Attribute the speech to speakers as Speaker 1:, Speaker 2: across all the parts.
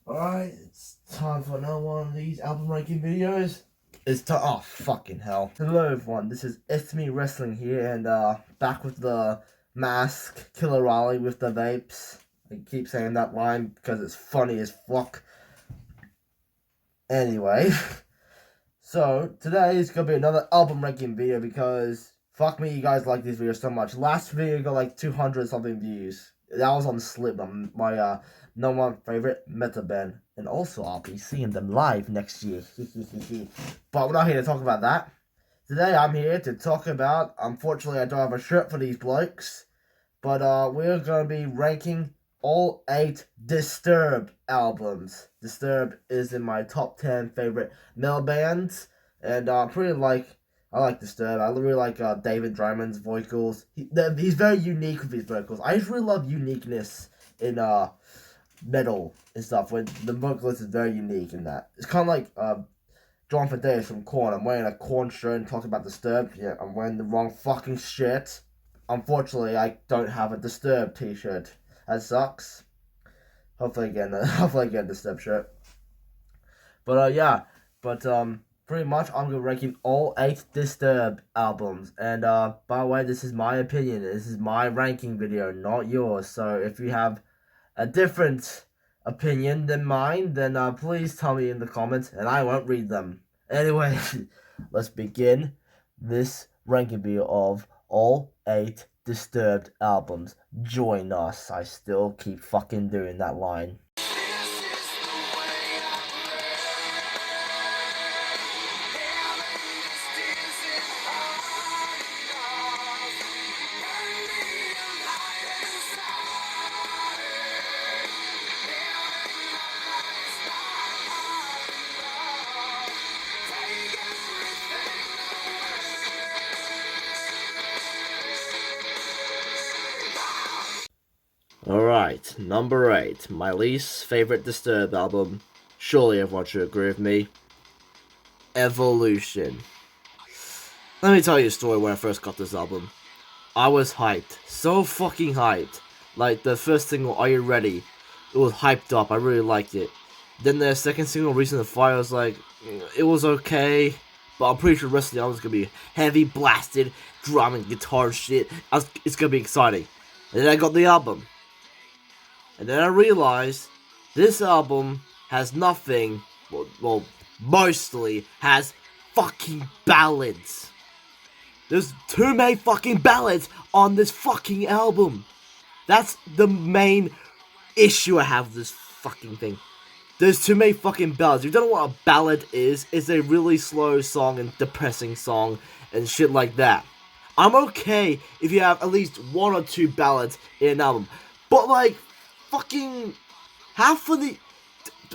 Speaker 1: Alright, it's time for another one of these album ranking videos. It's time. Oh, fucking hell. Hello, everyone. This is It's Me Wrestling here, and back with the mask, Killer Raleigh with the vapes. I keep saying that line because it's funny as fuck. Anyway, so today is gonna be another album ranking video because fuck me, you guys like these videos so much. Last video got like 200 something views. That was on Slip, my number one favorite metal band, and also I'll be seeing them live next year. But we're not here to talk about that. Today I'm here to talk about. Unfortunately, I don't have a shirt for these blokes, but we're gonna be ranking all 8 Disturbed albums. Disturbed is in my top 10 favorite metal bands, and I like Disturbed. I really like David Drummond's vocals. He's very unique with his vocals. I just really love uniqueness in metal and stuff. When the vocalist is very unique in that. It's kind of like John Fidelis from Korn. I'm wearing a Korn shirt and talking about Disturbed. Yeah, I'm wearing the wrong fucking shit. Unfortunately, I don't have a Disturbed t-shirt. That sucks. Hopefully I get a Disturbed shirt. But pretty much I'm gonna ranking all 8 Disturbed albums. And by the way, this is my opinion. This is my ranking video, not yours. So if you have a different opinion than mine, then please tell me in the comments, and I won't read them. Anyway, let's begin this ranking video of all 8 Disturbed albums. Join us. I still keep fucking doing that line. Alright, number 8. My least favorite Disturbed album. Surely everyone should agree with me. Evolution. Let me tell you a story when I first got this album. I was hyped. So fucking hyped. Like, the first single, Are You Ready? It was hyped up. I really liked it. Then the second single, Reason to Fire, was like, it was okay. But I'm pretty sure the rest of the album is going to be heavy, blasted, drum and guitar shit. It's going to be exciting. And then I got the album. And then I realized this album has nothing, well, mostly has fucking ballads. There's too many fucking ballads on this fucking album. That's the main issue I have with this fucking thing. There's too many fucking ballads. If you don't know what a ballad is, it's a really slow song and depressing song and shit like that. I'm okay if you have at least 1 or 2 ballads in an album. But like, fucking half of the,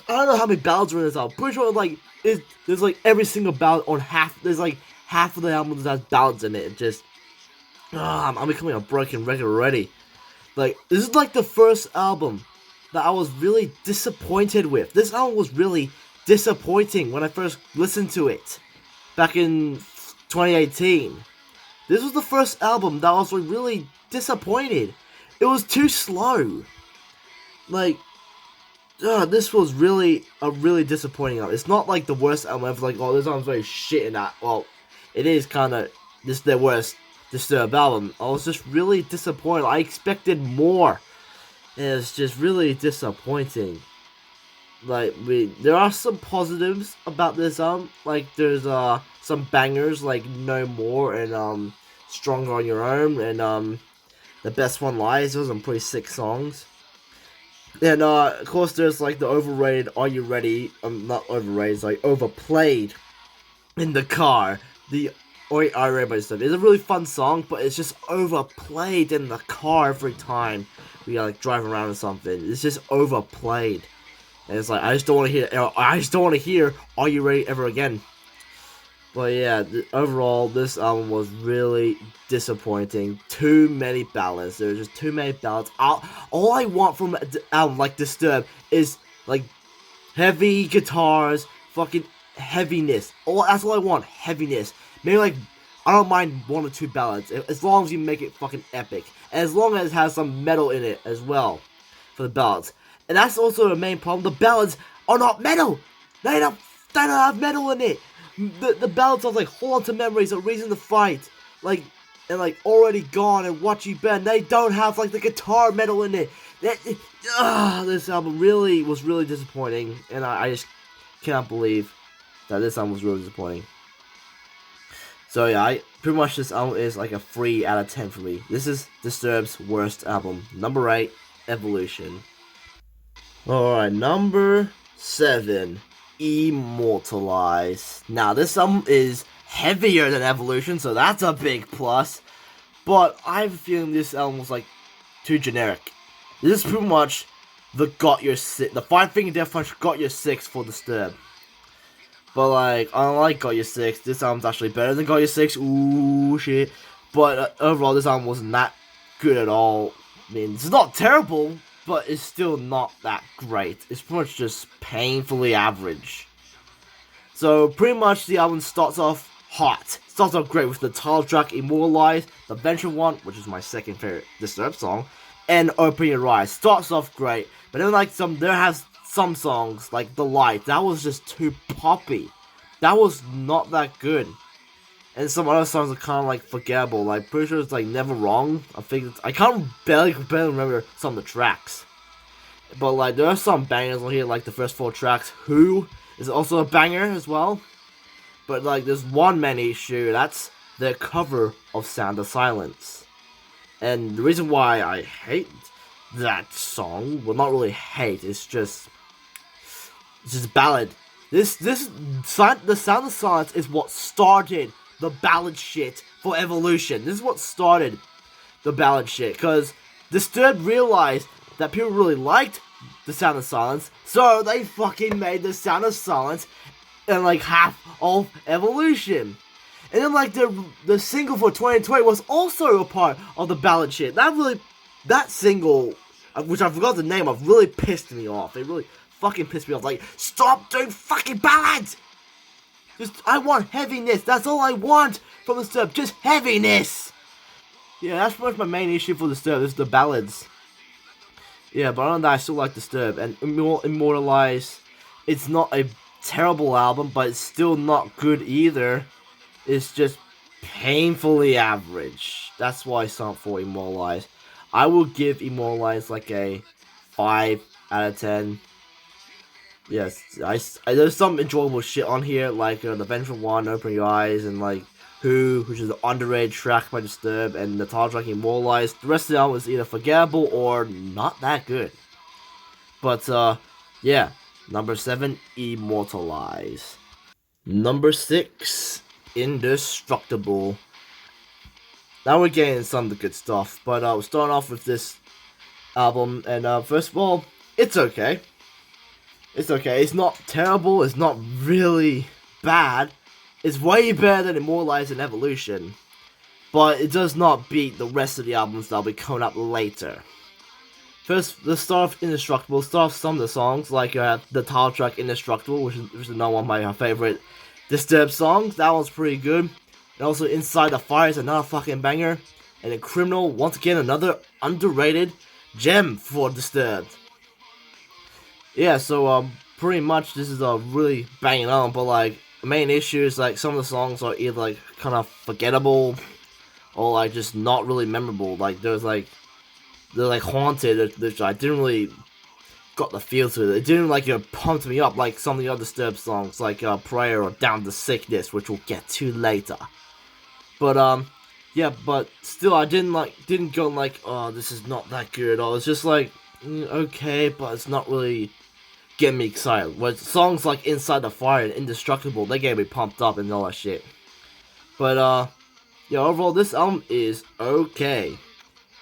Speaker 1: I don't know how many ballads are in this album. Pretty sure like there's like every single ballad on half. There's like half of the album that has ballads in it. It just, I'm becoming a broken record already. Like, this is like the first album that I was really disappointed with. This album was really disappointing when I first listened to it back in 2018. This was the first album that I was really disappointed. It was too slow. Like, this was really a really disappointing album. It's not like the worst album ever. Like, oh, this album's very shit in that. Well, it is kind of this their worst Disturbed album. I was just really disappointed. I expected more. And it's just really disappointing. Like, there are some positives about this album. Like, there's some bangers like No More and Stronger on Your Own and The Best One Lies. Those are some pretty sick songs. And of course there's like the overrated Are You Ready? Not overrated, it's like overplayed in the car. The Are You Ready stuff. It's a really fun song, but it's just overplayed in the car every time we like drive around or something. It's just overplayed. And it's like I just don't want to hear Are You Ready ever again. But yeah, overall, this album was really disappointing. Too many ballads. There's just too many ballads. All I want from an album like Disturbed is like heavy guitars, fucking heaviness. That's all I want. Heaviness. Maybe like I don't mind 1 or 2 ballads as long as you make it fucking epic. And as long as it has some metal in it as well for the ballads. And that's also the main problem. The ballads are not metal. They don't have metal in it. The ballads are like Hold On to Memories, A Reason to Fight, like, and like Already Gone and What You Been. They don't have like the guitar metal in it. This album was really disappointing, and I just cannot believe that this album was really disappointing. So yeah, pretty much this album is like a 3 out of 10 for me. This is Disturbed's worst album. Number 8, Evolution. Alright, number 7, Immortalized. Now, this album is heavier than Evolution, so that's a big plus. But I have a feeling this album was like too generic. This is pretty much the 5 Finger Death Punch Got Your 6 for Disturbed. But like, unlike Got Your 6, this album's actually better than Got Your 6. Ooh, shit. But overall, this album wasn't that good at all. I mean, it's not terrible, but it's still not that great. It's pretty much just painfully average. So pretty much the album starts off hot. Starts off great with the title track Immortalized, the Venture One, which is my second favorite Disturbed song, and Open Your Eyes. Starts off great, but then like there has some songs like The Light, that was just too poppy. That was not that good. And some other songs are kind of like forgettable. Like pretty sure it's like Never Wrong. I can't barely remember some of the tracks. But like there are some bangers on here, like the first 4 tracks. Who is also a banger as well. But like there's one main issue, that's their cover of Sound of Silence. And the reason why I hate that song, well, not really hate, it's just ballad. The Sound of Silence is what started the ballad shit for Evolution. This is what started the ballad shit, because Disturbed realized that people really liked the Sound of Silence, so they fucking made the Sound of Silence and like half of Evolution. And then like the single for 2020 was also a part of the ballad shit. That single, which I forgot the name of, really pissed me off. It really fucking pissed me off. Like, stop doing fucking ballads! I want heaviness. That's all I want from Disturbed. Just heaviness. Yeah, that's pretty much my main issue for Disturbed, is the ballads. Yeah, but other than that, I still like Disturbed. And Immortalized, it's not a terrible album, but it's still not good either. It's just painfully average. That's why it's not for Immortalized. I will give Immortalized like a 5 out of 10. Yes, there's some enjoyable shit on here, like the Venture One, Open Your Eyes, and like Who, which is an underrated track by Disturbed, and the title track Immortalized. The rest of the album is either forgettable or not that good. But yeah, number 7, Immortalized. Number 6, Indestructible. Now we're getting some of the good stuff, but we're starting off with this album, and first of all, it's okay. It's okay. It's not terrible. It's not really bad. It's way better than Immortalized and Evolution. But it does not beat the rest of the albums that'll be coming up later. First, let's start off Indestructible. Start off some of the songs, like the title track Indestructible, which is another one of my favorite Disturbed songs. That one's pretty good. And also Inside the Fire is another fucking banger. And then Criminal, once again, another underrated gem for Disturbed. Yeah, so pretty much this is a really banging album, but like the main issue is like some of the songs are either like kind of forgettable or like just not really memorable. Like they're like haunted, which I didn't really got the feel to it. It didn't like pump me up like some of the other Disturbed songs, like Prayer or Down to Sickness, which we'll get to later. But yeah, but still I didn't go like, oh, this is not that good at all. It's just like okay, but it's not really getting me excited. Whereas songs like Inside the Fire and Indestructible, they get me pumped up and all that shit. But yeah, overall this album is okay.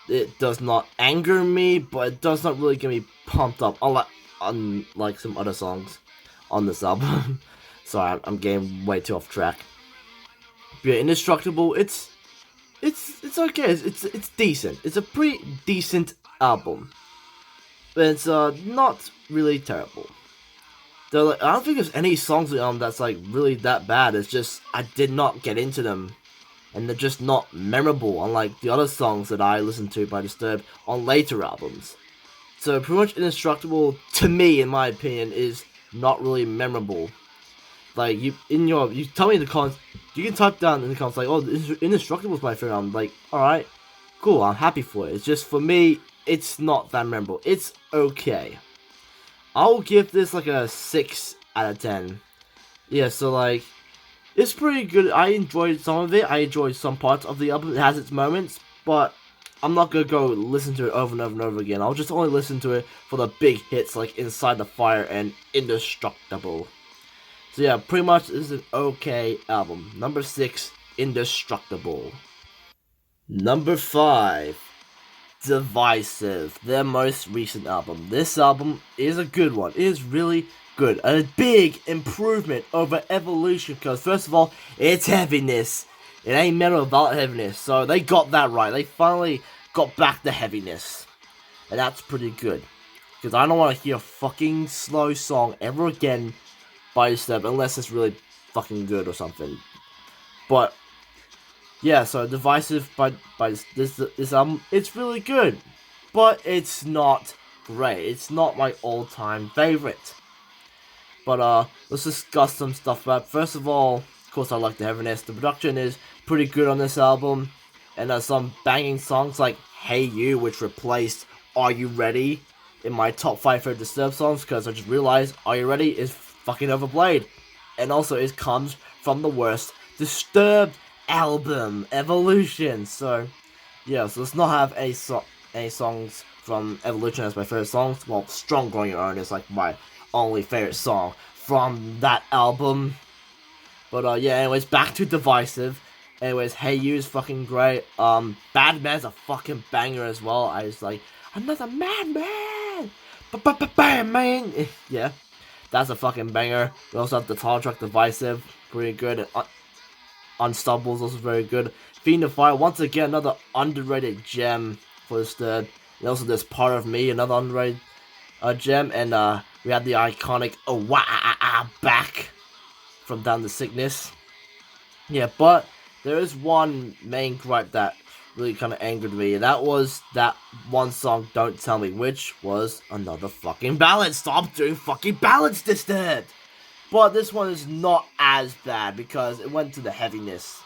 Speaker 1: It does not anger me, but it does not really get me pumped up, unlike some other songs on this album. Sorry, I'm getting way too off track. But yeah, Indestructible, it's okay. It's decent. It's a pretty decent album. But it's not really terrible. I don't think there's any songs on the album that's like really that bad. It's just I did not get into them, and they're just not memorable, unlike the other songs that I listened to by Disturbed on later albums. So pretty much Indestructible, to me, in my opinion, is not really memorable. Like, you tell me in the comments, you can type down in the comments like, oh, Indestructible is my favorite. I'm like, alright, cool, I'm happy for it. It's just, for me, it's not that memorable. It's okay. I'll give this like a 6 out of 10. Yeah, so like, it's pretty good. I enjoyed some of it. I enjoyed some parts of the album. It has its moments, but I'm not gonna go listen to it over and over and over again. I'll just only listen to it for the big hits like Inside the Fire and Indestructible. So yeah, pretty much this is an okay album. Number 6, Indestructible. Number 5, Divisive, their most recent album. This album is a good one. It is really good. A big improvement over Evolution because, first of all, it's heaviness. It ain't metal about heaviness. So they got that right. They finally got back the heaviness. And that's pretty good. Because I don't want to hear a fucking slow song ever again by Disturbed unless it's really fucking good or something. But yeah, so Divisive by this album, it's really good, but it's not great. It's not my all-time favorite. But let's discuss some stuff about it. First of all, of course, I like the heaviness. The production is pretty good on this album, and there's some banging songs like "Hey You," which replaced "Are You Ready" in my top 5 favorite Disturbed songs because I just realized "Are You Ready" is fucking overplayed, and also it comes from the worst Disturbed album, Evolution. So yeah, so let's not have any songs from Evolution as my favorite songs. Well, Strong Growing Your Own is like my only favorite song from that album. But yeah, anyways, back to Divisive. Anyways, Hey You is fucking great. Bad Man's a fucking banger as well. I was like, another madman, bam man. Yeah, that's a fucking banger. We also have the title track Divisive, pretty good. Unstoppable is also very good. Fiend of Fire, once again, another underrated gem for this third. And also there's Part of Me, another underrated gem. And we had the iconic back from Down to Sickness. Yeah, but there is one main gripe that really kind of angered me. And that was that one song, Don't Tell Me, which was another fucking ballad. Stop doing fucking ballads, Disturbed! But this one is not as bad because it went to the heaviness.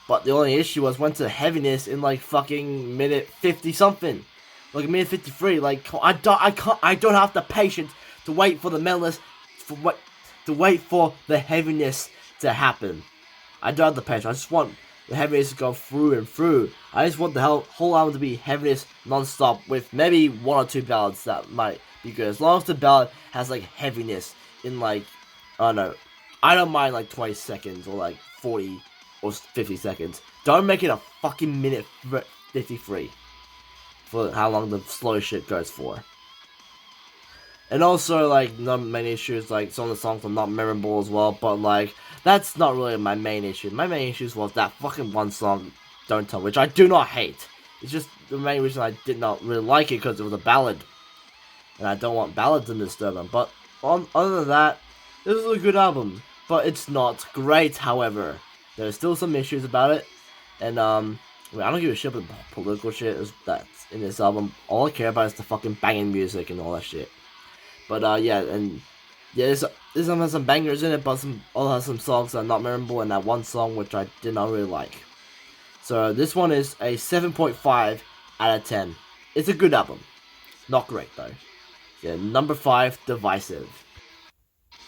Speaker 1: But the only issue was went to the heaviness in like fucking minute 50 something, like minute 53. Like I don't have the patience to wait for the metalness, to wait for the heaviness to happen. I don't have the patience. I just want the heaviness to go through and through. I just want the whole album to be heaviness non-stop with maybe 1 or 2 ballads that might be good. As long as the ballad has like heaviness in like, I don't know, I don't mind like 20 seconds or like 40 or 50 seconds. Don't make it a fucking minute 53 for how long the slow shit goes for. And also, like, not many issues, like, some of the songs are not memorable as well, but, like, that's not really my main issue. My main issue was that fucking one song, Don't Tell, which I do not hate. It's just the main reason I did not really like it because it was a ballad. And I don't want ballads in Disturb them. But other than that, this is a good album. But it's not great, however. There's still some issues about it. And, I don't give a shit about the political shit that's in this album. All I care about is the fucking banging music and all that shit. But, yeah, and yeah, this album has some bangers in it, but all has some songs that are not memorable, and that one song which I did not really like. So this one is a 7.5 out of 10. It's a good album. Not great, though. Yeah, number 5, Divisive.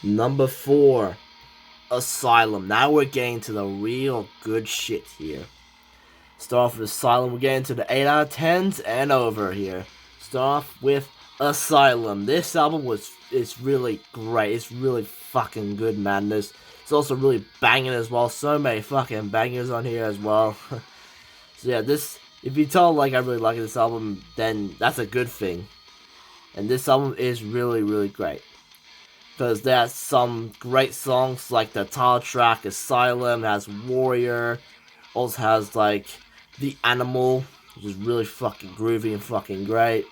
Speaker 1: Number 4, Asylum. Now we're getting to the real good shit here. Start off with Asylum, we're getting to the 8 out of 10s and over here. Start off with Asylum. This album is really great. It's really fucking good, man. It's also really banging as well. So many fucking bangers on here as well. So yeah, if you tell like I really like this album, then that's a good thing. And this album is really, really great. Because there's some great songs like the title track, Asylum, has Warrior, also has like The Animal, which is really fucking groovy and fucking great.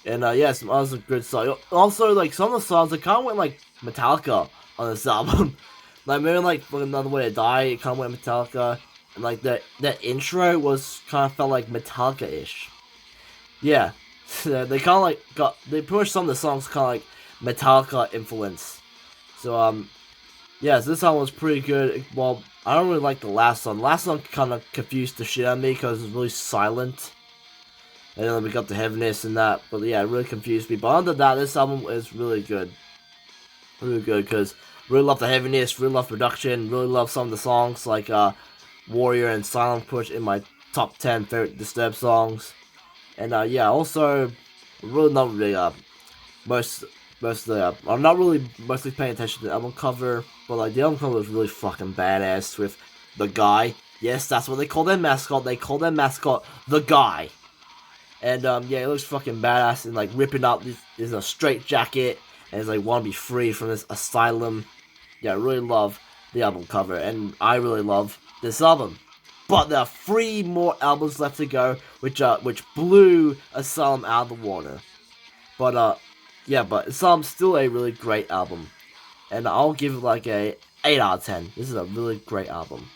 Speaker 1: And yeah, some other good songs. Also, like, some of the songs, it kind of went like Metallica on this album. Like, maybe like Another Way to Die, it kind of went Metallica. And like, that intro was kind of felt like Metallica-ish. Yeah, They kind of like they pushed some of the songs kind of like Metallica influence. So yeah, so this song was pretty good. Well, I don't really like the last song. The last song kind of confused the shit out of me because it was really silent. And then we got the heaviness and that, but yeah, it really confused me. But other than that, this album is really good. Really good, because really love the heaviness, really love production, really love some of the songs, like Warrior and Silent Push in my top 10 favorite Disturbed songs. And yeah, also, really not really, most of the, I'm not really mostly paying attention to the album cover, but like, the album cover was really fucking badass with the guy. Yes, that's what they call their mascot. They call their mascot the guy. And yeah, it looks fucking badass and like ripping up this a straight jacket and it's like want to be free from this asylum. Yeah, I really love the album cover and I really love this album. But there are 3 more albums left to go, which blew Asylum out of the water. But yeah, but Asylum's still a really great album, and I'll give it like a 8 out of 10. This is a really great album.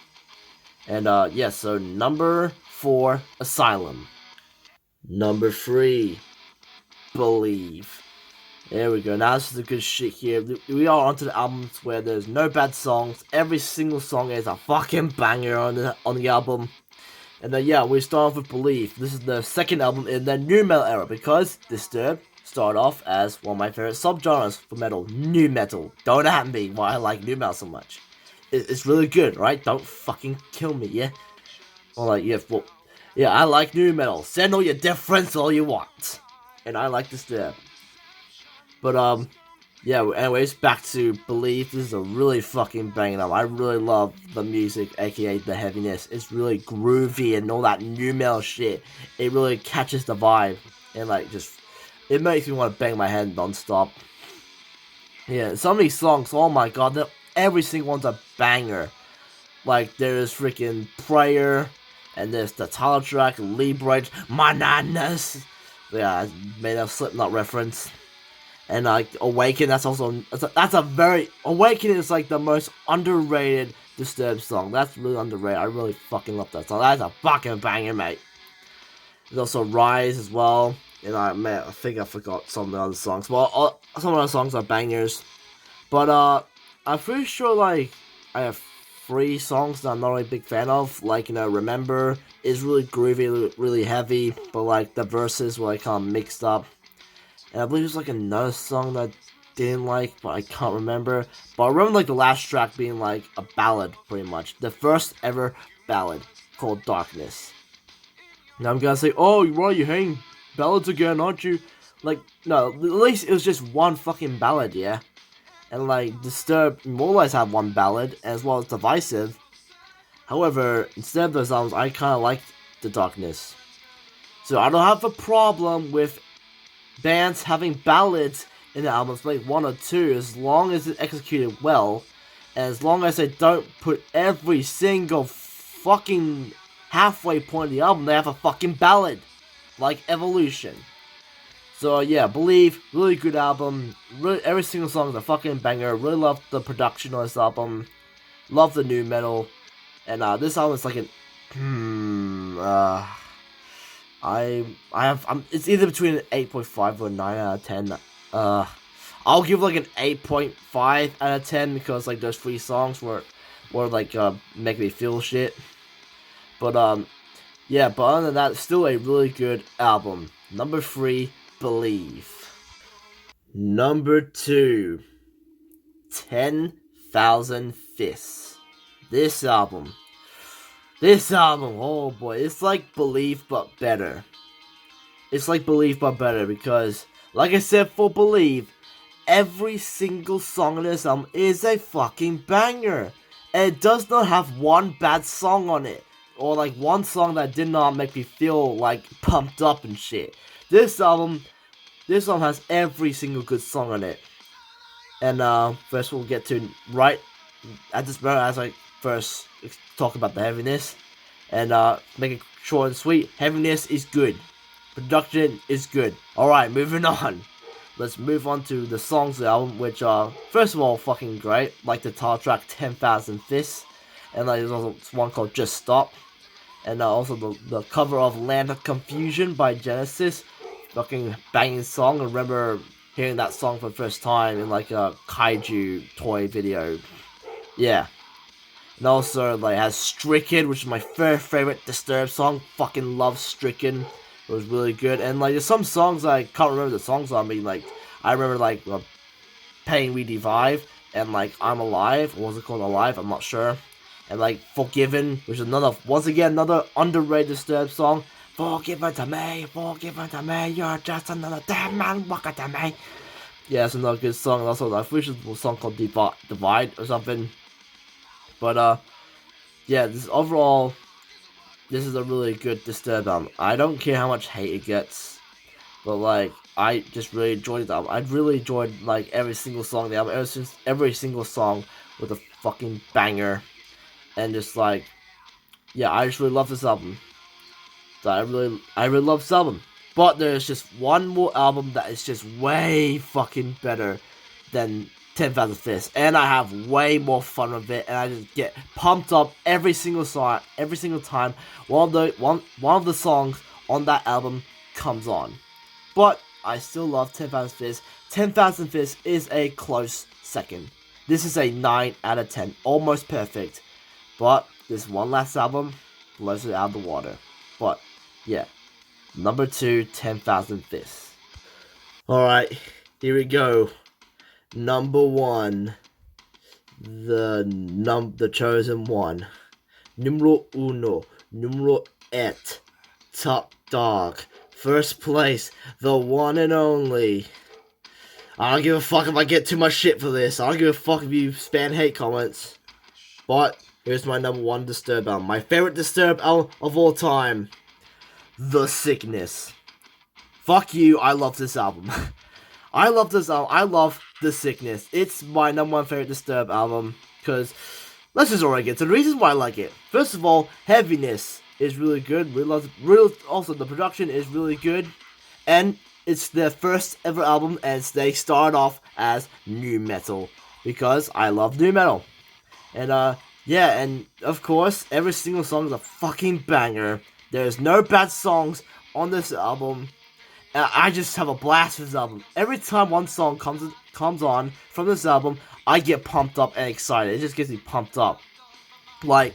Speaker 1: And yeah, so number 4, Asylum. Number 3, Believe. There we go. Now this is a good shit here. We are onto the albums where there's no bad songs. Every single song is a fucking banger on the album. And then yeah, we start off with Believe. This is the second album in the nu metal era because Disturbed started off as one of my favorite subgenres for metal, nu metal. Don't at me why I like nu metal so much. It's really good, right? Don't fucking kill me, yeah? Or like, yeah, well, yeah, I like nu metal. Send all your death friends all you want. And I like Disturbed. But yeah, anyways, back to Believe. This is a really fucking banging album. I really love the music, aka the heaviness. It's really groovy and all that nu metal shit. It really catches the vibe. And like, just, it makes me want to bang my head non-stop. Yeah, some of these songs, oh my god, every single one's a banger. Like, there's freaking Prayer, and there's the title track, Liberate, Mananas. Yeah, I made a Slipknot reference. And like Awaken, that's a very Awaken is like the most underrated Disturbed song. That's really underrated. I really fucking love that song. That's a fucking banger, mate. There's also Rise as well. And I think I forgot some of the other songs. Well, some of the songs are bangers. But I'm pretty sure like I have 3 songs that I'm not really a big fan of. Like, you know, Remember is really groovy, really heavy, but like the verses were like kind of mixed up. And I believe there's like another song that I didn't like, but I can't remember. But I remember like the last track being like a ballad, pretty much. The first ever ballad called Darkness. Now I'm gonna say, oh, right, you're hating ballads again, aren't you? Like, no, at least it was just one fucking ballad, yeah? And like, Disturbed, Immortalized had one ballad, as well as Divisive. However, instead of those albums, I kinda liked the Darkness. So I don't have a problem with bands having ballads in the albums, like 1 or 2, as long as it's executed well, and as long as they don't put every single fucking halfway point of the album, they have a fucking ballad, like Evolution. So yeah, Believe, really good album, really, every single song is a fucking banger, really love the production on this album, love the nu metal, and this album is like an, it's either between an 8.5 or a 9 out of 10. I'll give like an 8.5 out of 10 because like those 3 songs were like make me feel shit. But yeah, but other than that, it's still a really good album. Number 3, Believe. Number 2, 10,000 Fists. This album, oh boy, it's like Believe but better. It's like Believe but better because, like I said for Believe, every single song on this album is a fucking banger. And it does not have one bad song on it. Or like one song that did not make me feel like pumped up and shit. This album has every single good song on it. And first we'll get to right at this moment as I first talk about the heaviness. And make it short and sweet. Heaviness is good. Production is good. Alright, moving on. Let's move on to the songs of the album, which are, first of all, fucking great. Like the title track, 10,000 Fists. And like, there's also one called Just Stop. And also the cover of Land of Confusion by Genesis. fucking banging song. I remember hearing that song for the first time in like a kaiju toy video. Yeah. And also, like, it has Stricken, which is my favorite Disturbed song. Fucking love Stricken. It was really good. And, like, there's some songs I can't remember the songs on me. Like, I remember, like, Paying We Divisive and, like, I'm Alive. What was it called? Alive? I'm not sure. And, like, Forgiven, which is once again, another underrated Disturbed song. Forgiven to me, you're just another dead man, walking to me. Yeah, it's another good song. And also, I wish it was a song called Divide or something. But, yeah, this is a really good Disturbed album. I don't care how much hate it gets, but like I just really enjoyed the album. I really enjoyed like every single song of the album. Every single song was a fucking banger, and just like yeah, I just really love this album. So I really love this album. But there's just one more album that is just way fucking better than 10,000 Fists, and I have way more fun with it, and I just get pumped up every single song, every single time one of the songs on that album comes on. But I still love 10,000 Fists. 10,000 Fists is a close second. This is a 9 out of 10, almost perfect. But this one last album blows it out of the water. But yeah, number 2, 10,000 Fists. Alright, here we go. Number 1, the chosen one. Numero uno, numero et, top dog. First place, the one and only. I don't give a fuck if I get too much shit for this. I don't give a fuck if you spam hate comments. But here's my number 1 Disturbed album. My favorite Disturbed album of all time. The Sickness. Fuck you, I love this album. I love this album. I love The Sickness. It's my number 1 favorite Disturbed album. Because, let's just already get to the reasons why I like it. First of all, heaviness is really good. Also, the production is really good. And it's their first ever album, and they start off as nu metal. Because I love nu metal. And, yeah, and of course, every single song is a fucking banger. There's no bad songs on this album. I just have a blast with this album. Every time one song comes on from this album, I get pumped up and excited. It just gets me pumped up. Like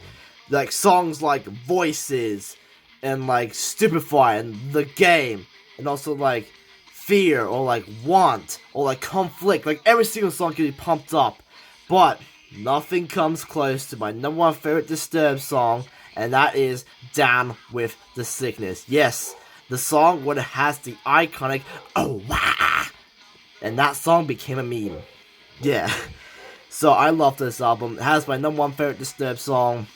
Speaker 1: songs like Voices and like Stupefy and The Game, and also like Fear or like Want or like Conflict. Like every single song gets me pumped up. But nothing comes close to my number 1 favorite Disturbed song, and that is Down with the Sickness. Yes. The song when it has the iconic "oh wow," and that song became a meme. Yeah, so I love this album. It has my number 1 favorite Disturbed song.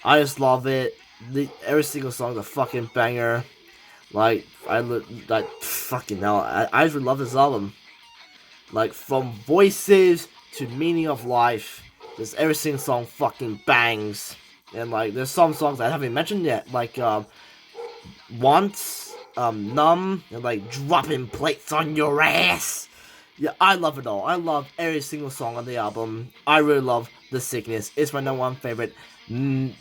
Speaker 1: I just love it. Every single song is a fucking banger. Like fucking hell. I just love this album. Like from Voices to Meaning of Life, just every single song fucking bangs. And like there's some songs I haven't mentioned yet, like Once. Numb, and like dropping plates on your ass. Yeah, I love it all. I love every single song on the album. I really love The Sickness. It's my number 1 favorite. I'm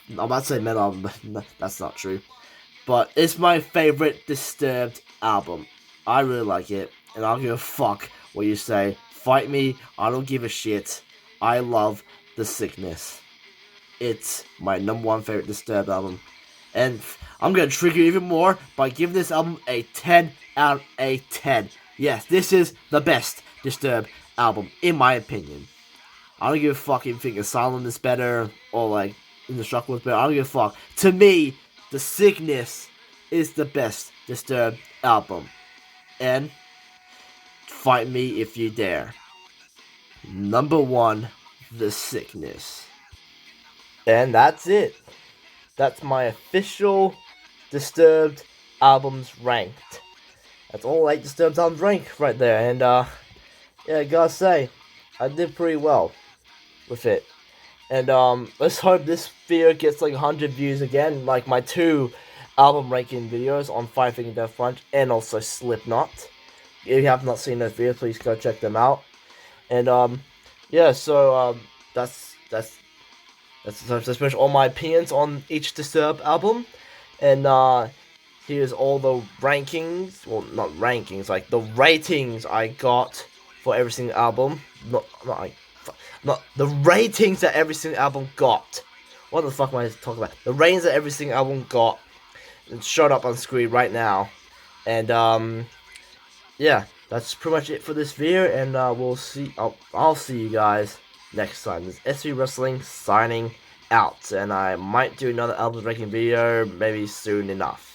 Speaker 1: about to say metal album, but that's not true. But it's my favorite Disturbed album. I really like it, and I don't give a fuck what you say. Fight me, I don't give a shit. I love The Sickness. It's my number 1 favorite Disturbed album. And I'm going to trigger you even more by giving this album a 10 out of 10. Yes, this is the best Disturbed album, in my opinion. I don't give a fuck if you think Asylum is better, or like Indestructible is better. I don't give a fuck. To me, The Sickness is the best Disturbed album. And fight me if you dare. Number 1, The Sickness. And that's it. That's my official Disturbed albums ranked. That's all 8 Disturbed albums ranked right there. And, yeah, I gotta say, I did pretty well with it. And, let's hope this video gets like 100 views again, like my 2 album ranking videos on Five Finger Death Punch and also Slipknot. If you have not seen those videos, please go check them out. And, yeah, so, that's pretty much all my opinions on each Disturbed album. And here's all the rankings. Well, not rankings, like the ratings I got for every single album. Not the ratings that every single album got. What the fuck am I talking about? The ratings that every single album got. It's showed up on screen right now. And yeah, that's pretty much it for this video. And we'll see. I'll see you guys next time. This is SV Wrestling signing out, and I might do another album ranking video maybe soon enough.